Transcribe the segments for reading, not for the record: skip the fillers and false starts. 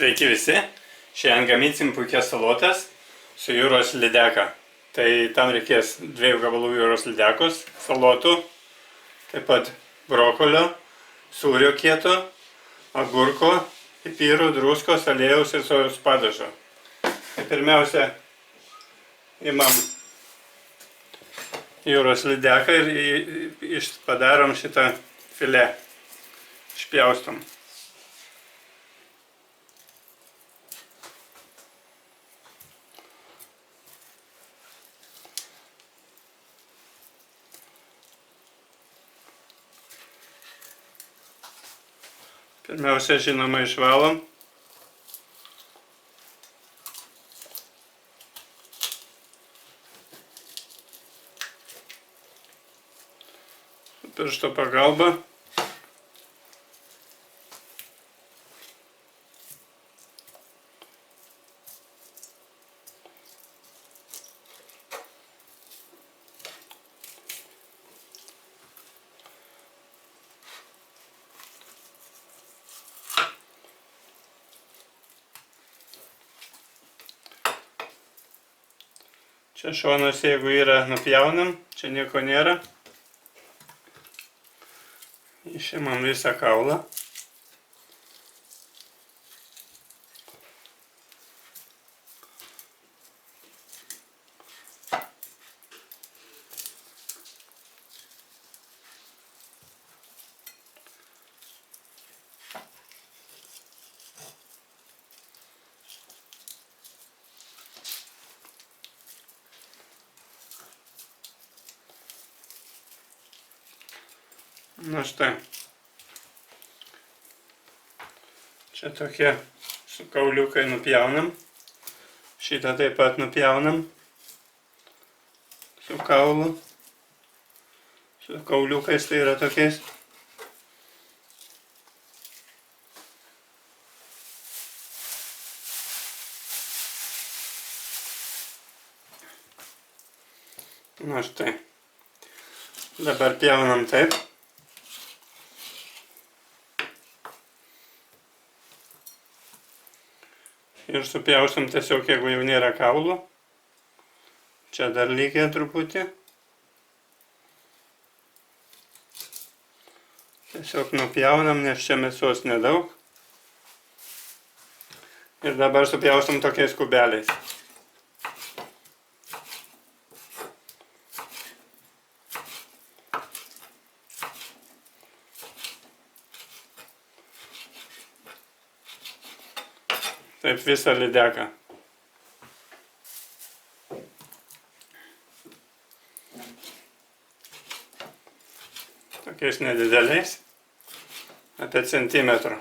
Sveiki visi. Šiandien gaminsim puikias salotas su jūros lydeka. Tai tam reikės 2 gabalų jūros lydekos, salotų, taip pat brokolio, sūrio kieto, agurko, pipirų, druskos, aliejaus ir sojos padažo. Tai pirmiausia, imam jūros lydeką ir padarom šitą filė. Išpjaustom. Pirmiausia, žinoma, išvalom. Piršto pagalba. Čia šonas, jeigu yra, nupjaunam, čia nieko nėra. Išimam visą kaulą. Na štai. Čia tokie su kauliukai nupjaunam. Šitą taip pat nupjaunam. Su kaulu. Su kauliukais tai yra tokiais. Na štai. Dabar pjaunam taip. Ir supjaustam tiesiog, jeigu jau nėra kaulų. Čia dar lygiai truputį. Tiesiog nupjaunam, nes čia mėsos nedaug. Ir dabar supjaustam tokiais kubeliais. Taip visą lydeką. Tokiais nedideliais. Apie centimetrą.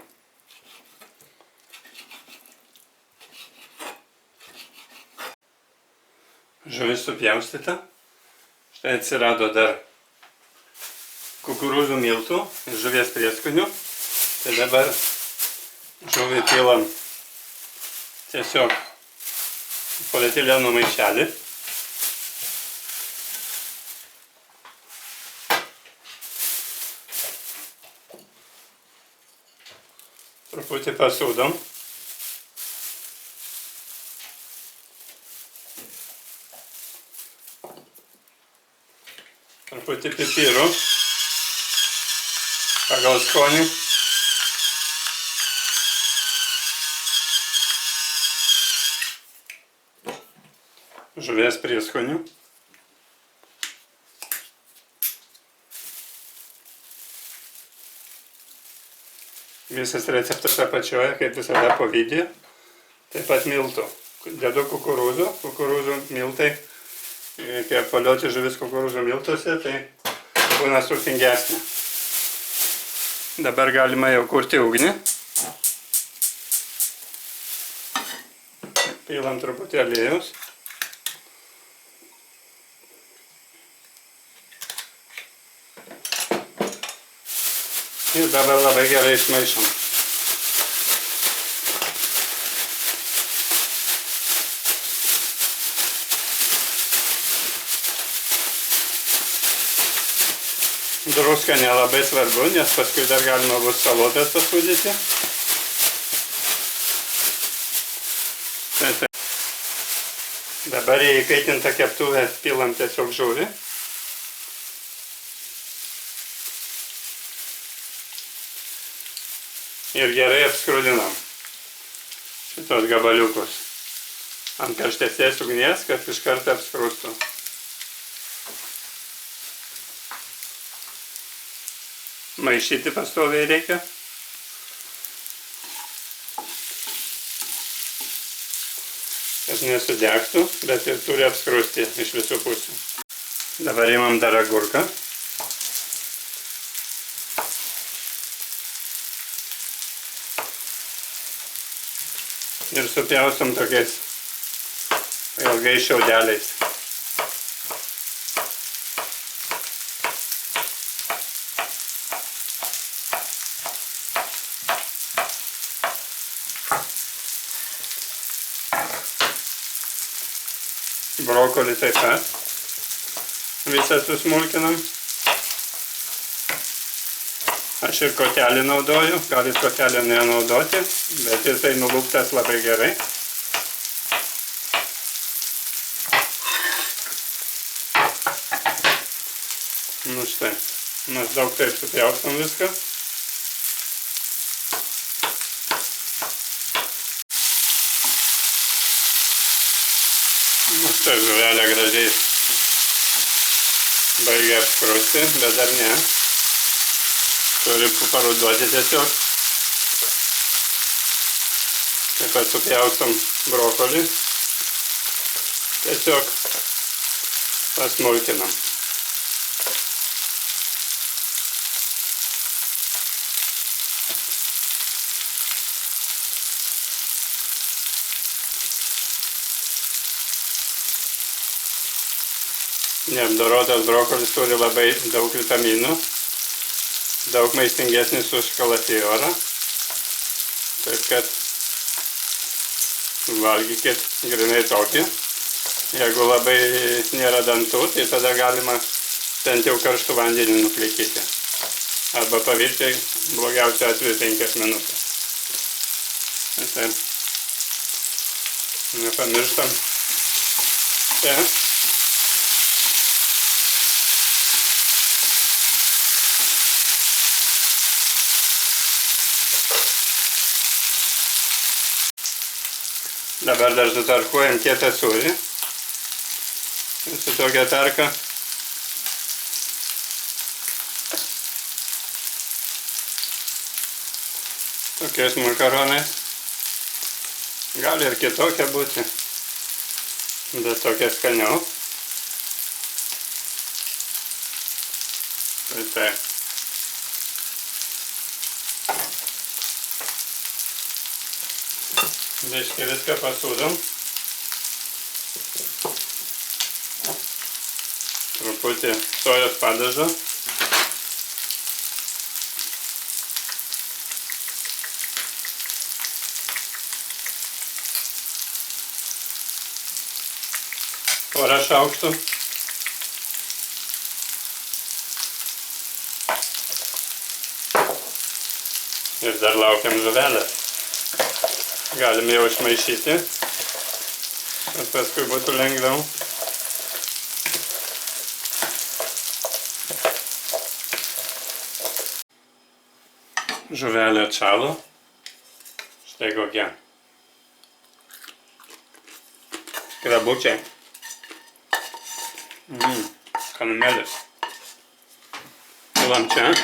Žuvis supjaustyta. Štai atsirado dar kukurūzų miltų ir žuvies prieskonių. Tai dabar žuvį pilam tiesiog polietileno maišelį. Truputį pasūdom. Truputį pipirų pagal skonį. Žuvies prieskonių. Visas receptas apačioje, kaip visada po video. Taip pat miltų. Dedu kukurūzų. Kukurūzų miltai. Kai apvalioti žuvis kukurūzų miltuose, tai būna sultingesnė. Dabar galima jau kurti ugnį. Pilam truputį aliejaus. Ir dabar labai gerai išmaišom. Druska nelabai svarbu, nes paskui dar galima bus salotas pasūdyti. Dabar į įkaitintą keptuvę pilam tiesiog žuvį. Ir gerai apskrudinam šitos gabaliukus ant karštesnės ugnies, kad iš karto apskrustų. Maišyti pastoviai reikia. Kad nesudegtų, bet ir turi apskrusti iš visų pusių. Dabar imam dar agurką. Ir supjaustom tokiais ilgais šiaudeliais. Brokolį taip pat visą susmulkinam. Aš ir kotelį naudoju, galit kotelį nenaudoti, bet jisai nuluptas labai gerai. Nu štai, maždaug taip supjaustam viską. Nu štai žuvelė gražiai baigia apskrusti, bet dar ne. Turi paruduoti tiesiog. Taip pat supjaustam brokolį. Tiesiog pasmulkinam. Neapdorotas brokolis turi labai daug vitaminų. Daug maistingesnis už kalafiorą, taip kad valgykit grinai tokį. Jeigu labai nėra dantų, tai tada galima bent jau karštų vandenį nuplikyti. Arba pavirti blogiausiu atveju 5 minutės. Taip. Nepamirštam. Čia. Dabar dar sutarkuojam kietą sūrį su tokia tarka. Tokiais makaronais. Gali ir kitokia būti, bet tokia skaniau. Tai. Biškį viską pasūdom. Truputį sojos padažo. Porą šaukštų. Ir dar laukiam žuvelės. Galim jau išmaišyti, kad paskui būtų lengviau. Žuvelė atšalo. Štai kokia. Krabučiai. Kanamelis. Pilam čia.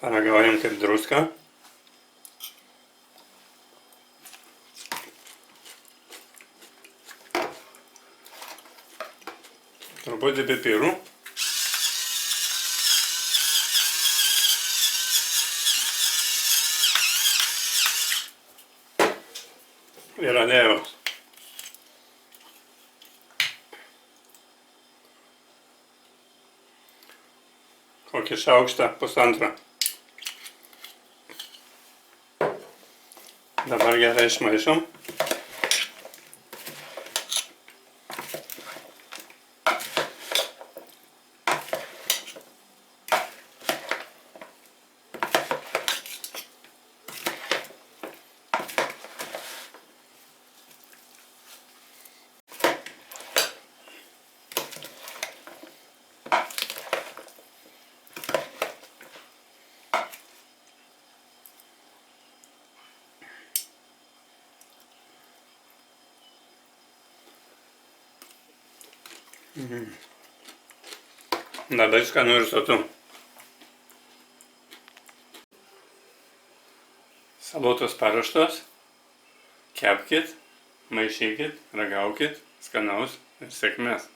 Paragaujam kaip druska. Truputį pipirų. Ir aliejaus. Kokį šaukštą, pusantro. Dabar gerai išmaišom. Labai skanu ir sotu. Salotos paruoštos. Kepkit, maišykit, ragaukit, skanaus ir sėkmės.